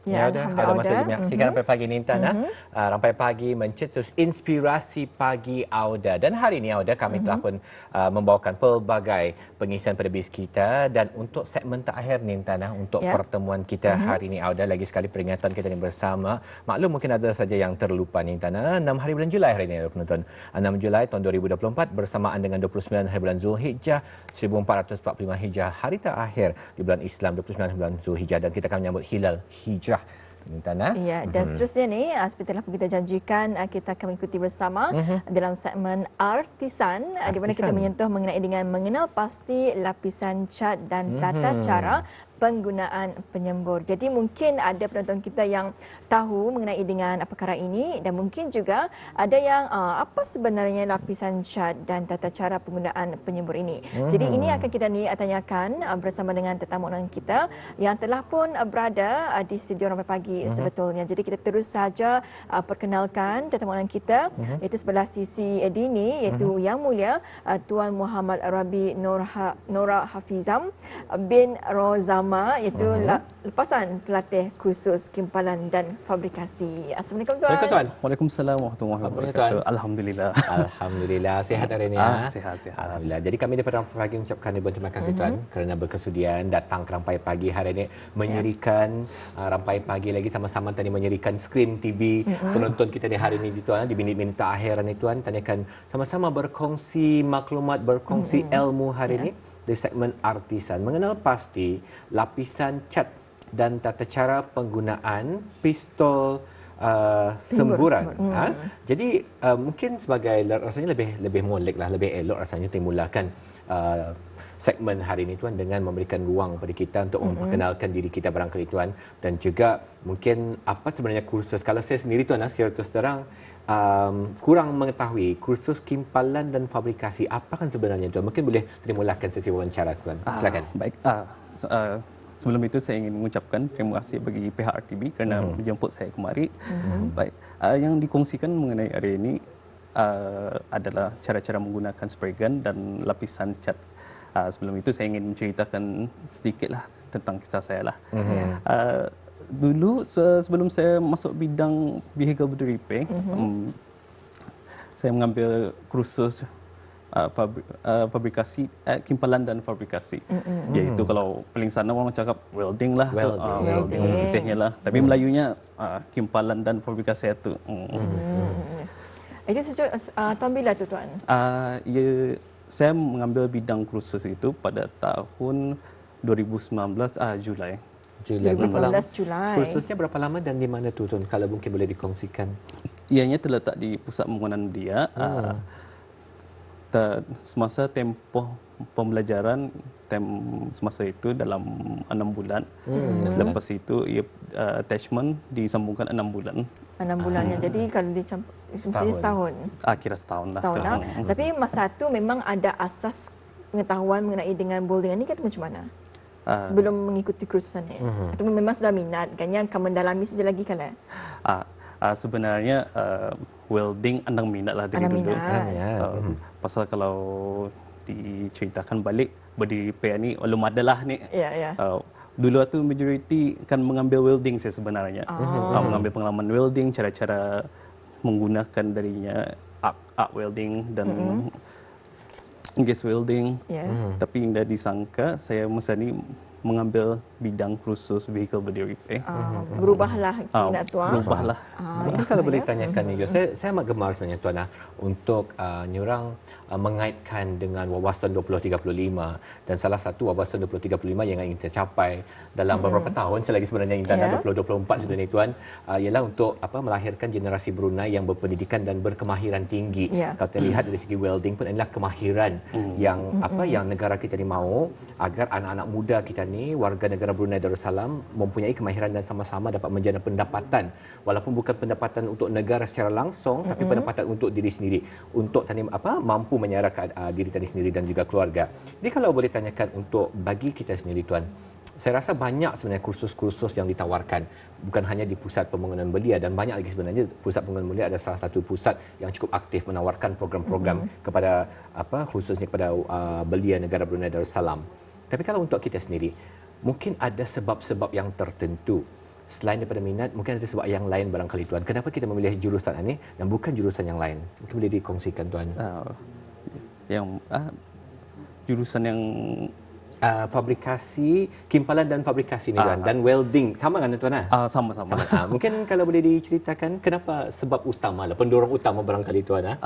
Ya, Auda, ada Alhamdulillah, masa Auda. menyaksikan Rampai Pagi ni Intan. Rampai Pagi mencetus inspirasi pagi Auda. Dan hari ini Auda kami telah pun membawakan pelbagai pengisian pada bis kita. Dan untuk segmen terakhir ni Intan, untuk pertemuan kita hari ini Auda, lagi sekali peringatan kita ni bersama. Maklum mungkin ada saja yang terlupa ni Intan. 6 hari bulan Julai hari ini penonton. 6 Julai tahun 2024 bersamaan dengan 29 hari bulan Zulhijjah 1445 Hijrah, hari terakhir di bulan Islam, 29 bulan Zulhijjah, dan kita akan menyambut hilal Hijrah. Ya, dan seterusnya ni seperti telah kita janjikan, kita akan mengikuti bersama dalam segmen Artisan, di mana kita menyentuh mengenai dengan mengenal pasti lapisan cat dan tata cara penggunaan penyembur. Jadi mungkin ada penonton kita yang tahu mengenai dengan perkara ini, dan mungkin juga ada yang apa sebenarnya lapisan cat dan tata cara penggunaan penyembur ini. Jadi ini akan kita tanyakan bersama dengan tetamu undangan kita yang telah pun berada di studio Rampai Pagi sebetulnya. Jadi kita terus saja perkenalkan tetamu undangan kita, iaitu sebelah sisi Dini, iaitu Yang Mulia Tuan Muhammad Rabi Nora Hafizam bin Rozama, iaitu lepasan pelatih kursus kimpalan dan fabrikasi. Assalamualaikum Tuan. Assalamualaikum Tuan. Waalaikumsalam warahmatullahi wabarakatuh. Alhamdulillah. Alhamdulillah. Sihat hari ini ya? Sihat. Alhamdulillah. Jadi kami daripada Rampai Pagi mengucapkan ribuan terima kasih Tuan kerana berkesudian datang ke Rampai Pagi hari ini, menyerikan Rampai Pagi lagi sama-sama tadi menyerikan skrin TV penonton kita di hari ini Tuan, di minit-minit terakhiran ni Tuan. Tadi akan sama-sama berkongsi maklumat, berkongsi ilmu hari ini di segmen Artisan, mengenal pasti lapisan cat dan tata cara penggunaan pistol semburan. Jadi mungkin sebagai rasanya lebih molek lah, lebih elok rasanya timulakan segmen hari ini Tuan dengan memberikan ruang kepada kita untuk memperkenalkan diri kita barangkali Tuan, dan juga mungkin apa sebenarnya kursus. Kalau saya sendiri Tuan, secara terus terang kurang mengetahui kursus kimpalan dan fabrikasi apa kan sebenarnya Tuan. Mungkin boleh dimulakan sesi wawancara Tuan. Silakan. Baik. Sebelum itu saya ingin mengucapkan terima kasih bagi pihak RTB kerana menjemput saya kemari. Baik. Yang dikongsikan mengenai hari ini adalah cara-cara menggunakan spray gun dan lapisan cat. Sebelum itu saya ingin menceritakan sedikitlah tentang kisah saya lah. Dulu sebelum saya masuk bidang vehicle body repair, saya mengambil kursus fabrikasi, kimpalan dan fabrikasi. Iaitu kalau paling sana orang cakap welding lah, welding putihnya lah. Tapi Melayunya kimpalan dan fabrikasi itu. Itu sejak tahun bila tu Tuan? Saya mengambil bidang kursus itu pada tahun 2019 Julai. 2019 Julai. Kursusnya berapa lama dan di mana tu Tuan? Kalau mungkin boleh dikongsikan. Ianya terletak di Pusat Pembangunan Belia. Semasa tempoh pembelajaran semasa itu dalam 6 bulan. Selepas itu ia attachment disambungkan 6 bulan. 6 bulannya. Jadi kalau setahun. Kira setahun lah. Tapi masa tu memang ada asas pengetahuan mengenai dengan building ini kan macam mana? Sebelum mengikuti kursusan ni, atau memang sudah minat kan, yang akan mendalami saja lagi kan? Sebenarnya welding andang minat lah dari dulu. Pasal kalau diceritakan balik body repair ni belum ada lah ni. Dulu tu majoriti kan mengambil welding saya sebenarnya. Mengambil pengalaman welding, cara-cara menggunakan darinya arc welding dan gas welding. Tapi tidak disangka saya masa ni mengambil bidang kursus vehicle body repair. Berubahlah minat Tuan. Berubahlah. Mungkin kalau boleh tanyakan ni, saya amat gemar sebenarnya Tuan untuk nyurang mengaitkan dengan wawasan 2035, dan salah satu wawasan 2035 yang ingin kita capai dalam beberapa tahun selagi sebenarnya Intan 2024 sebenarnya Tuan, ialah untuk melahirkan generasi Brunei yang berpendidikan dan berkemahiran tinggi. Kalau kita lihat dari segi welding pun adalah kemahiran yang yang negara kita ni mahu agar anak-anak muda kita ni warga negara Brunei Darussalam mempunyai kemahiran dan sama-sama dapat menjana pendapatan, walaupun bukan pendapatan untuk negara secara langsung, tapi pendapatan untuk diri sendiri, untuk tadi mampu menyara diri tadi sendiri dan juga keluarga. Jadi kalau boleh tanyakan untuk bagi kita sendiri Tuan, saya rasa banyak sebenarnya kursus-kursus yang ditawarkan, bukan hanya di Pusat Pembangunan Belia, dan banyak lagi sebenarnya. Pusat Pembangunan Belia adalah salah satu pusat yang cukup aktif menawarkan program-program kepada khususnya kepada belia negara Brunei Darussalam. Tapi kalau untuk kita sendiri, mungkin ada sebab-sebab yang tertentu selain daripada minat, mungkin ada sebab yang lain barangkali tuan. Kenapa kita memilih jurusan ini dan bukan jurusan yang lain? Mungkin boleh dikongsikan tuan. Jurusan yang fabrikasi, kimpalan dan fabrikasi ni tuan, dan welding sama kan tuan? Sama-sama. Mungkin kalau boleh diceritakan kenapa sebab utama lah, pendorong utama barangkali tuan.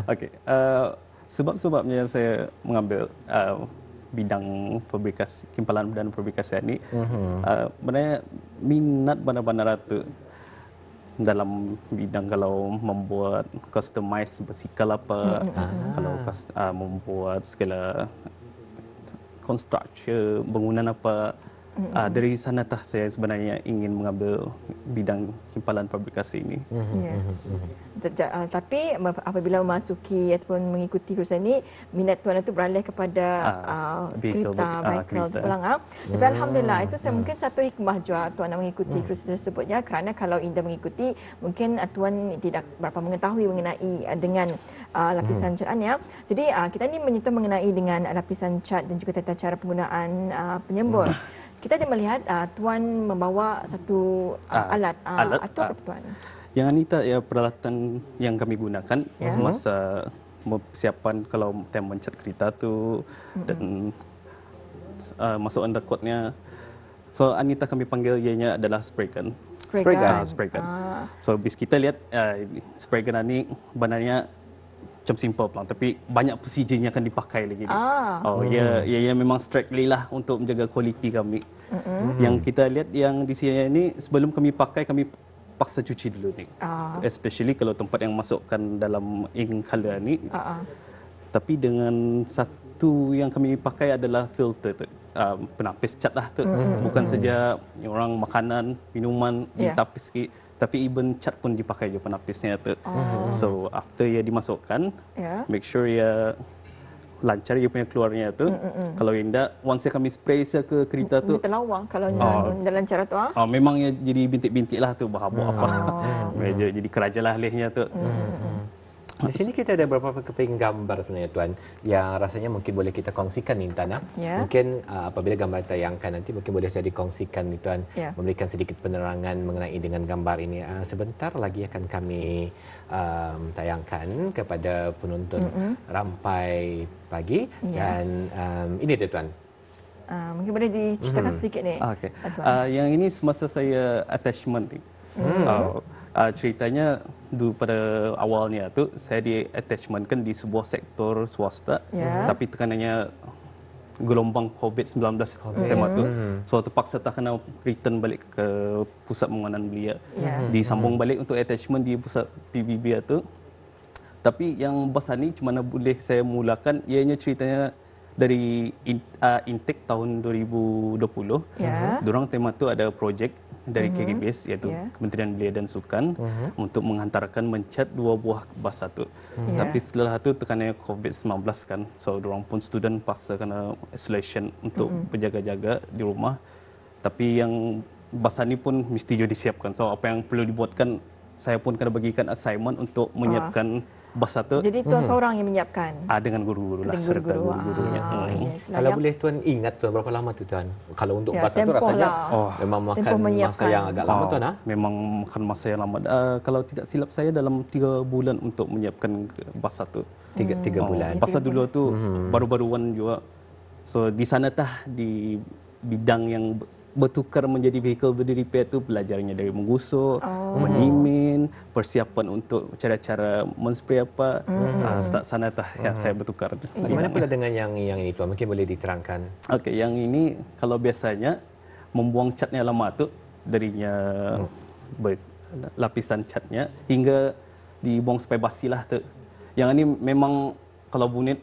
Okey. Sebab-sebabnya saya mengambil bidang fabrikasi, kimpalan dan fabrikasi ini, sebenarnya minat bandar-bandar tu dalam bidang kalau membuat customize basikal apa, kalau membuat segala construction, bangunan apa, dari sana saya sebenarnya ingin mengambil bidang kimpalan fabrikasi ini. Tapi apabila memasuki ataupun mengikuti kursus ini, minat tuan itu beralih kepada kereta pulang. Tapi alhamdulillah, itu saya mungkin satu hikmah juga tuan nak mengikuti kursus tersebut ya, kerana kalau Indah mengikuti, mungkin tuan tidak berapa mengetahui mengenai dengan lapisan cat ya. Jadi kita ni menyentuh mengenai dengan lapisan cat dan juga tata cara penggunaan penyembur. Kita ada melihat tuan membawa satu alat. Atau apa tuan? Yang ini peralatan yang kami gunakan semasa persiapan kalau time mencat kereta tu dan masuk undercoatnya. So Anita kami panggil ianya adalah spray gun. Spray gun. So bis kita lihat spray gun ini sebenarnya macam simple pelang, tapi banyak procedure-nya akan dipakai lagi. Ia memang strictly lah untuk menjaga kualiti kami. Yang kita lihat yang di sini ini, sebelum kami pakai, kami paksa cuci dulu ni. Especially kalau tempat yang masukkan dalam ink color ni. Tapi dengan satu yang kami pakai adalah filter tu. Penapis cat lah tu. Bukan saja orang makanan, minuman ditapis sikit. Tapi even cat pun dipakai je penapisnya tu. So after ia dimasukkan, make sure ia lancar ia punya keluarnya tu. Kalau tidak, once kami spray ke kereta tu, terlawang kalau dalam cara tu. Memang ia jadi bintik-bintik lah tu, berhabuk apa. Jadi keraja lah lehnya tu. Di sini kita ada beberapa keping gambar sebenarnya tuan, yang rasanya mungkin boleh kita kongsikan ni tuan. Mungkin apabila gambar tayangkan nanti mungkin boleh saya dikongsikan ni tuan, memberikan sedikit penerangan mengenai dengan gambar ini. Sebentar lagi akan kami tayangkan kepada penonton Rampai Pagi dan ini dia tuan. Mungkin boleh diceritakan sedikit ni. Yang ini semasa saya attachment ni. Ceritanya pada awalnya tu saya di attachmentkan di sebuah sektor swasta, tapi tekanannya gelombang COVID-19 tema tu, so terpaksa tak kena return balik ke pusat pembangunan belia, disambung balik untuk attachment di pusat PBB tu. Tapi yang besar ni cuma boleh saya mulakan, ianya ceritanya dari intake tahun 2020. Dorang tema tu ada projek dari KKBS iaitu Kementerian Belia dan Sukan untuk menghantarkan mencat 2 buah bas tu. Tapi setelah tu tekanannya COVID-19 kan. So dorang pun student paksa kena isolation untuk berjaga-jaga di rumah. Tapi yang bas ni pun mesti juga disiapkan. So apa yang perlu dibuatkan, saya pun kena bagikan assignment untuk menyiapkan bas tu. Jadi tuan seorang yang menyiapkan? Dengan guru-guru lah, serta guru-gurunya. Kalau boleh tuan ingat tuan berapa lama tu tuan? Kalau untuk bas tu rasanya memang makan masa yang agak lama tuan. Memang makan masa yang lama. Kalau tidak silap saya dalam 3 bulan untuk menyiapkan bas tu. 3 bulan. Pasal dulu tu baru-baruan juga. So di sana di bidang yang bertukar menjadi vehicle body repair tu, belajarnya dari menggusur, menyimin, persiapan untuk cara-cara menspray apa, start sana yang saya bertukar. Bagaimana pula dengan yang ini tuan? Mungkin boleh diterangkan. Okey, yang ini kalau biasanya membuang catnya lama tu darinya lapisan catnya hingga dibuang sampai basi lah tu. Yang ini memang kalau bunit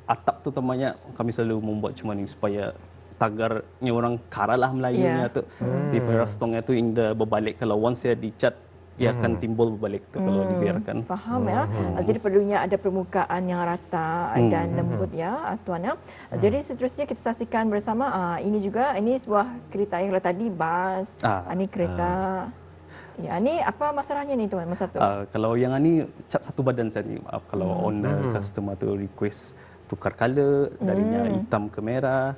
atap tu temannya kami selalu membuat cuma ni supaya tagarnya orang karalah Melayunya tu di perastongnya tu hingga berbalik. Kalau once dia dicat, ia akan timbul berbalik tu kalau dibiarkan. Faham ya. Jadi perlunya ada permukaan yang rata dan lembut ya tuan ya. Jadi seterusnya kita saksikan bersama ini juga, ini sebuah kereta yang tadi bas, ini kereta. Ya, ini apa masalahnya ni tuan masa tu? Kalau yang ini cat satu badan saya ni, kalau owner customer tu request tukar color darinya hitam ke merah.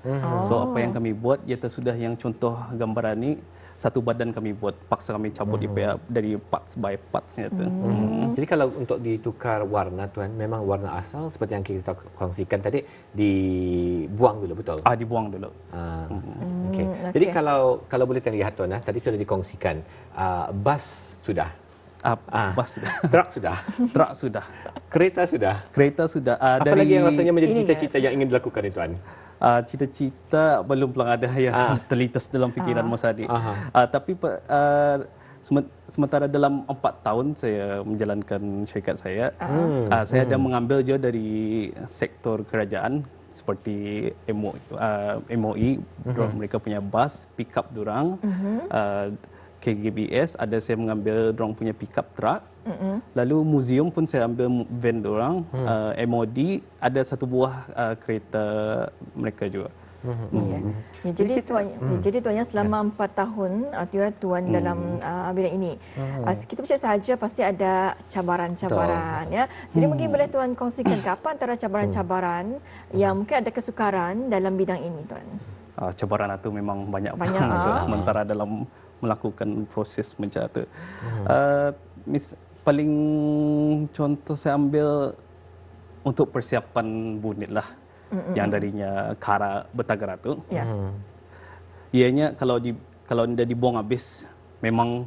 So apa yang kami buat, iaitu sudah yang contoh gambaran ni satu badan kami buat, paksa kami cabut IPA dari parts by partsnya tu. Jadi kalau untuk ditukar warna tuan, memang warna asal seperti yang kita kongsikan tadi dibuang dulu, betul? Dibuang dulu. Okay. Jadi kalau boleh terlihat tuan, tadi sudah dikongsikan bas sudah. Bas sudah. Truk sudah. Truk sudah. Kereta sudah. Kereta sudah. Apa lagi yang rasanya menjadi cita-cita yang ingin dilakukan itu tuan? Cita-cita belum pernah ada yang terlintas dalam fikiran Mas Adi. Tapi sementara dalam 4 tahun saya menjalankan syarikat saya, saya ada mengambil je dari sektor kerajaan seperti MOE, mereka punya bas, pick up dorang, KGBS, ada saya mengambil dorang punya pick up truck. Lalu museum pun saya ambil van dorang, MOD ada satu buah kereta mereka juga. Jadi tuannya selama 4 tahun tuan dalam bidang ini. Kita percaya sahaja pasti ada cabaran-cabaran ya. Jadi mungkin boleh tuan kongsikan apa antara cabaran-cabaran yang mungkin ada kesukaran dalam bidang ini tuan? Cabaran itu memang banyak untuk sementara dalam melakukan proses macam tu. Paling contoh saya ambil untuk persiapan bunit lah, yang darinya kara bertagara tu. Ianya kalau dia dibuang habis, memang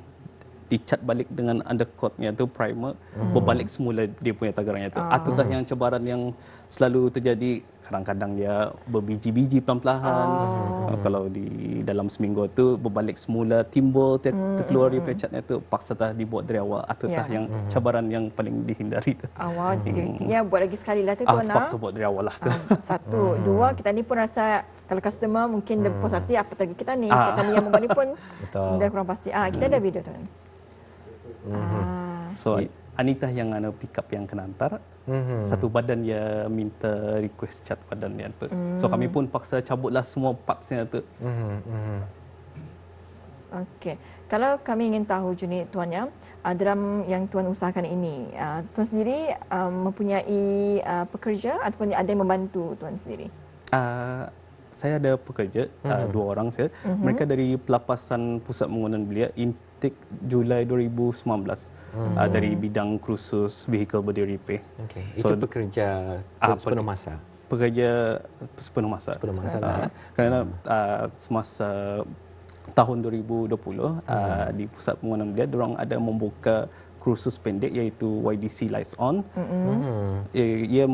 dicat balik dengan undercoatnya tu, primer, berbalik semula dia punya tagaranya tu. Itulah yang cabaran yang selalu terjadi. Kadang-kadang dia berbiji-biji pelan-pelan. Kalau di dalam seminggu tu berbalik semula, timbul terkeluar dari catnya tu, paksa dibuat dari awal. Itulah yang cabaran yang paling dihindari tu. Ya, buat lagi sekali lah tu tuan. Paksa buat dari awal lah tu. Satu, dua, kita ni pun rasa kalau customer mungkin dia puas hati, apa lagi kita ni yang membuat ni pun dah kurang pasti. Kita ada video tuan. So Anita yang pick up yang kena hantar, satu badan dia minta request cat badan dia tu. So kami pun paksa cabutlah semua partsnya tu. Okey. Kalau kami ingin tahu Junid tuannya, dalam yang tuan usahakan ini, tuan sendiri mempunyai pekerja ataupun ada yang membantu tuan sendiri? Saya ada pekerja, 2 orang saya. Mereka dari Pelapasan Pusat Pembangunan Belia, intake Julai 2019 dari bidang kursus vehicle body repair. So, itu pekerja sepenuh masa? Pekerja sepenuh masa. Kerana semasa tahun 2020 di Pusat Pembangunan Belia, diorang ada membuka kursus pendek iaitu YDC Lights On. Ia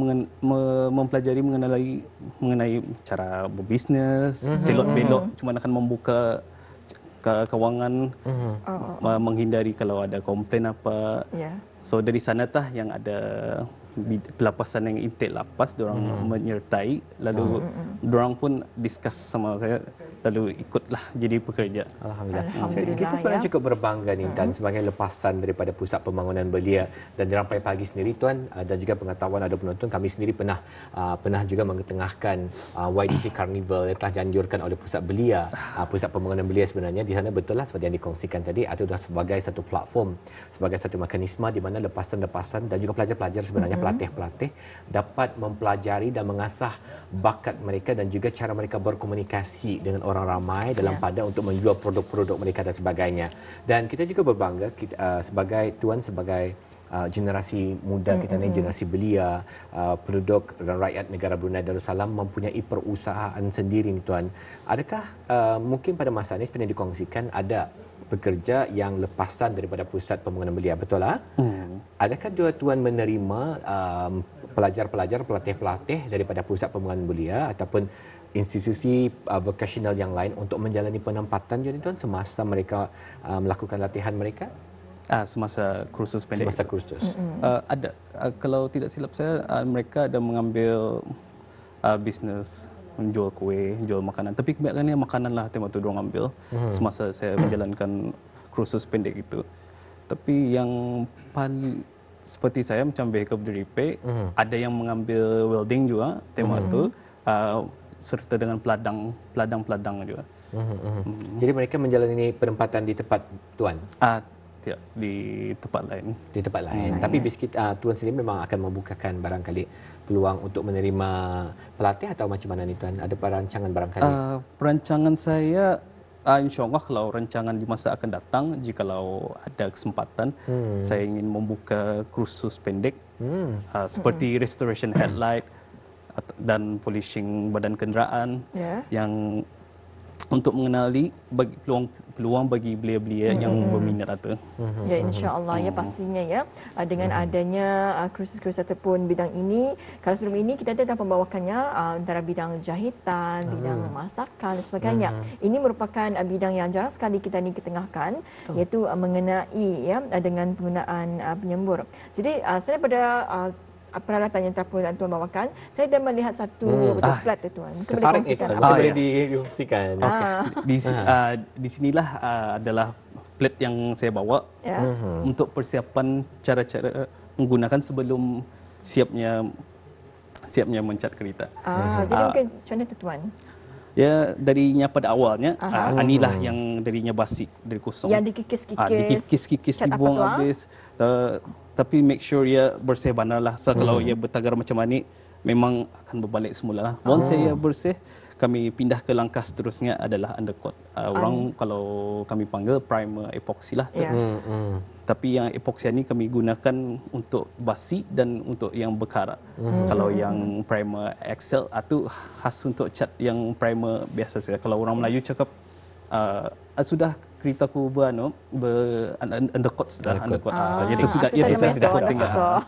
mempelajari mengenai cara berbisnes, selot belok, cuma akan membuka kewangan, menghindari kalau ada komplain apa. So dari sana tah yang ada pelapasan yang intake lapas, diorang menyertai, lalu diorang pun discuss sama saya, lalu ikutlah jadi pekerja. Alhamdulillah. Kita sebenarnya cukup berbangga ni dan sebagai lepasan daripada Pusat Pembangunan Belia dan di Rampai Pagi sendiri tuan, dan juga pengetahuan ada penonton, kami sendiri pernah juga mengetengahkan YDC Carnival yang telah dianjurkan oleh Pusat Belia, Pusat Pembangunan Belia sebenarnya. Di sana betul lah seperti yang dikongsikan tadi, itu adalah sebagai satu platform, sebagai satu mekanisme di mana lepasan-lepasan dan juga pelajar-pelajar sebenarnya, pelatih-pelatih dapat mempelajari dan mengasah bakat mereka dan juga cara mereka berkomunikasi dengan orang ramai dalam pada untuk menjual produk-produk mereka dan sebagainya. Dan kita juga berbangga sebagai tuan, sebagai generasi muda kita ni, generasi belia, penduduk dan rakyat negara Brunei Darussalam mempunyai perusahaan sendiri ni tuan. Adakah mungkin pada masa ini seperti yang dikongsikan ada pekerja yang lepasan daripada Pusat Pembangunan Belia, betul lah? Adakah tuan menerima pelajar-pelajar, pelatih-pelatih daripada Pusat Pembangunan Belia ataupun institusi vocational yang lain untuk menjalani penempatan jadi tuan semasa mereka melakukan latihan mereka? Semasa kursus pendek. Semasa kursus. Ada. Kalau tidak silap saya, mereka ada mengambil bisnes menjual kuih, jual makanan. Tapi kebanyakannya makanan lah tema tu diorang ambil semasa saya menjalankan kursus pendek itu. Tapi yang paling seperti saya macam vehicle body repair, ada yang mengambil welding juga tema tu, serta dengan peladang juga. Jadi mereka menjalani penempatan di tempat tuan? Tidak, di tempat lain. Di tempat lain. Tapi tuan sendiri memang akan membukakan barangkali peluang untuk menerima pelatih atau macam mana ni tuan? Ada perancangan barangkali? Perancangan saya InsyaAllah kalau rancangan di masa akan datang, jikalau ada kesempatan, saya ingin membuka kursus pendek seperti restoration headlight dan polishing badan kenderaan yang untuk mengenali peluang bagi belia-belia yang berminat itu. Ya, insya-Allah ya, pastinya ya, dengan adanya kursus-kursus ataupun bidang ini. Kalau sebelum ini kita telah membawakannya antara bidang jahitan, bidang masakan dan sebagainya. Ini merupakan bidang yang jarang sekali kita ni ketengahkan, iaitu mengenai ya dengan penggunaan penyembur. Jadi selain pada peralatan yang Tuan bawakan, saya dah melihat satu plat tu Tuan. Mungkin boleh kongsikan boleh dikongsikan. Di sinilah adalah plat yang saya bawa untuk persiapan cara-cara menggunakan sebelum siapnya mencat kereta. Jadi mungkin macam mana tu Tuan? Ya, darinya pada awalnya inilah yang darinya basi, dari kosong. Yang dikikis-kikis, dibuang habis. Tapi make sure ia bersih benar lah. So, kalau ia bertagar macam ni, memang akan berbalik semula lah. Once ia bersih, kami pindah ke langkah seterusnya adalah undercoat. Orang kalau kami panggil primer epoxy lah. Tapi yang epoxy ni kami gunakan untuk basi dan untuk yang berkarat. Kalau yang primer Excel itu khas untuk cat yang primer biasa saja. Kalau orang Melayu cakap sudah keretaku undercoat sudah undercoat. Itu sudah tinggal.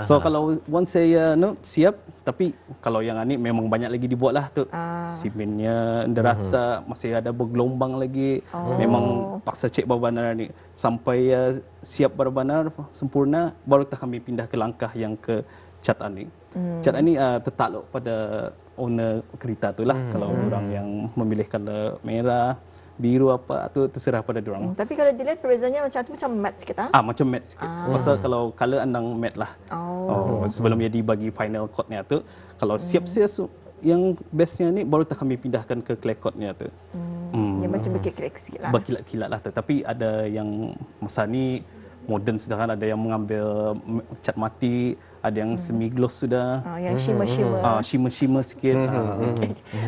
So kalau once saya siap, tapi kalau yang ini memang banyak lagi dibuat lah tu. Simennya derata masih ada bergelombang lagi. Memang paksa cek berbanar ni sampai siap berbanar sempurna, baru kami pindah ke langkah yang ke cat ani. Cat ani tertakluk pada owner kereta tu lah. Kalau orang yang memilih color merah, biru apa tu terserah pada diorang. Tapi kalau dilihat perbezaannya macam matte sikit macam matte sikit. Pasal kalau color andang matte lah. Sebelum dia dibagi final coat-nya tu, kalau siap yang bestnya ni baru kami pindahkan ke clear coat-nya tu. Yang macam berkilat-kilat sikit lah. Berkilat-kilat lah tu. Tapi ada yang masa ni moden sudah kan, ada yang mengambil cat mati, ada yang semi gloss sudah. Yang shimmer-shimmer. Shimmer-shimmer sikit.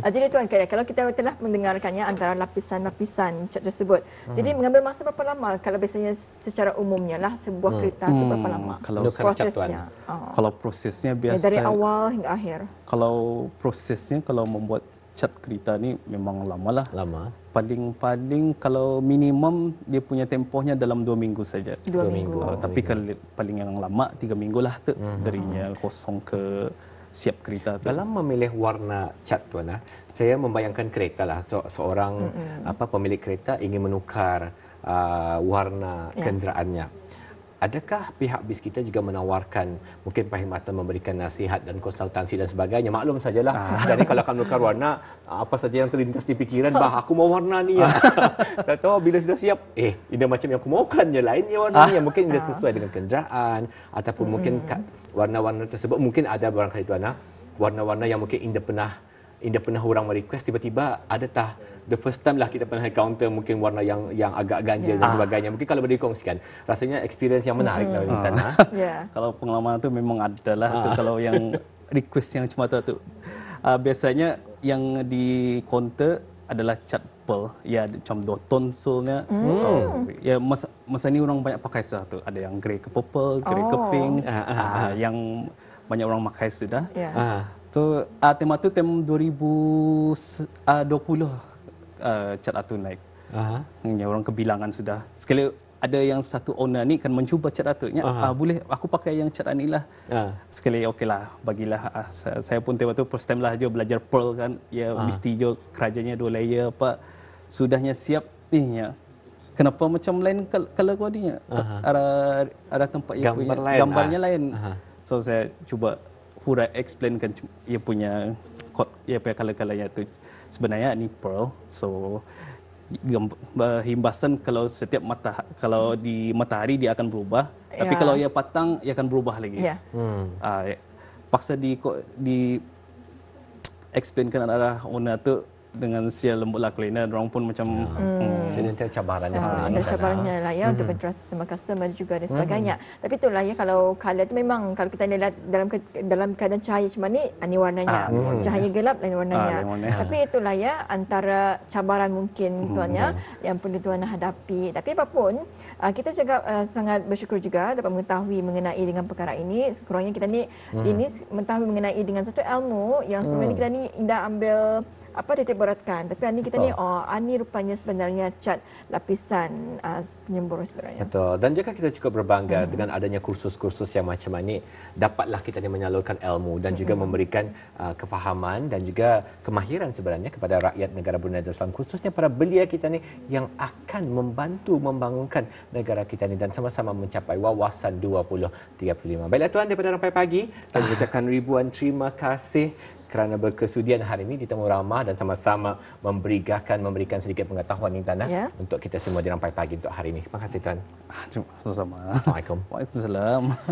Jadi Tuan, kalau kita telah mendengarkannya antara lapisan-lapisan cat tersebut. Jadi mengambil masa berapa lama kalau biasanya secara umumnya lah sebuah kereta itu berapa lama? Kalau prosesnya. Kalau prosesnya biasa dari awal hingga akhir. Kalau prosesnya kalau membuat cat kereta ni memang lama lah. Lama. Paling kalau minimum dia punya tempohnya dalam 2 minggu saja. 2 minggu. Tapi kalau paling yang lama 3 minggu lah tu darinya kosong ke siap kereta tu. Dalam memilih warna cat Tuan, saya membayangkan kereta lah. Seorang pemilik kereta ingin menukar warna kenderaannya. Adakah pihak BIS kita juga menawarkan mungkin perkhidmatan memberikan nasihat dan konsultansi dan sebagainya? Maklum sajalah. Jadi kalau akan menukar warna, apa saja yang terlintas di fikiran, aku mau warna ni ya. Tak tahu bila sudah siap, ini macam yang aku maukan je, lainnya warna ni. Mungkin dia sesuai dengan kenderaan ataupun mungkin warna-warna tersebut mungkin ada barangkali Tuan, warna-warna yang mungkin Indah pernah orang request, tiba-tiba ada the first time lah kita pernah encounter mungkin warna yang agak ganjil dan sebagainya. Mungkin kalau boleh dikongsikan, rasanya experience yang menarik dalam tanah. Kalau pengalaman tu memang ada lah. Kalau yang request yang cuma tu, biasanya yang di counter adalah cat pearl. Ya, macam 2 tone solnya. Ya, masa ni orang banyak pakai sudah tu. Ada yang grey ke purple, grey ke pink. Yang banyak orang pakai sudah. So, tema tu tem 2020 cat atu naik. Orang kebilangan sudah. Sekali ada yang satu owner ni kan mencuba cat atunya. Boleh aku pakai yang cat anilah. Sekali okeylah, bagilah. Saya pun tema tu first time lah je belajar pearl kan. Ya mesti je kerajanya 2 layer apa. Sudahnya siap kenapa macam lain color kodenya? Ada tempat yang punya gambarnya lain. So saya cuba hurai explainkan ia punya kod, ia punya color-colornya tu sebenarnya ni pearl. So himbasan kalau setiap kalau di matahari dia akan berubah, tapi kalau ia patang ia akan berubah lagi. Paksa di explainkan arah owner tu dengan sia lembutlah kelina, orang pun macam jadi itu cabarannya sebenarnya. Ada cabarannya lah ya untuk bertrust sama customer juga dan sebagainya. Tapi itulah ya, kalau color tu memang kalau kita lihat dalam keadaan cahaya macam ni warnanya. Cahaya gelap lain warnanya. Tapi itulah ya antara cabaran mungkin tuan ya yang perlu tuan hadapi. Tapi apapun kita juga sangat bersyukur juga dapat mengetahui mengenai dengan perkara ini. Sekurangnya kita ni ini mengetahui mengenai dengan satu ilmu yang sebenarnya kita ni tidak ambil titik beratkan. Tapi ini kita ni ini rupanya sebenarnya cat lapisan penyembur sebenarnya. Betul. Dan juga kita cukup berbangga dengan adanya kursus-kursus yang macam ini, dapatlah kita ni menyalurkan ilmu dan juga memberikan kefahaman dan juga kemahiran sebenarnya kepada rakyat negara Brunei Darussalam, khususnya para belia kita ni yang akan membantu membangunkan negara kita ni dan sama-sama mencapai wawasan 2035. Baiklah tuan, daripada Rampai Pagi kami ucapkan ribuan terima kasih kerana berkesudian hari ini ditemu ramah dan sama-sama memberikan sedikit pengetahuan Intan untuk kita semua di Rampai Pagi untuk hari ini. Terima kasih tuan. Sama-sama. Assalamualaikum. Waalaikumsalam.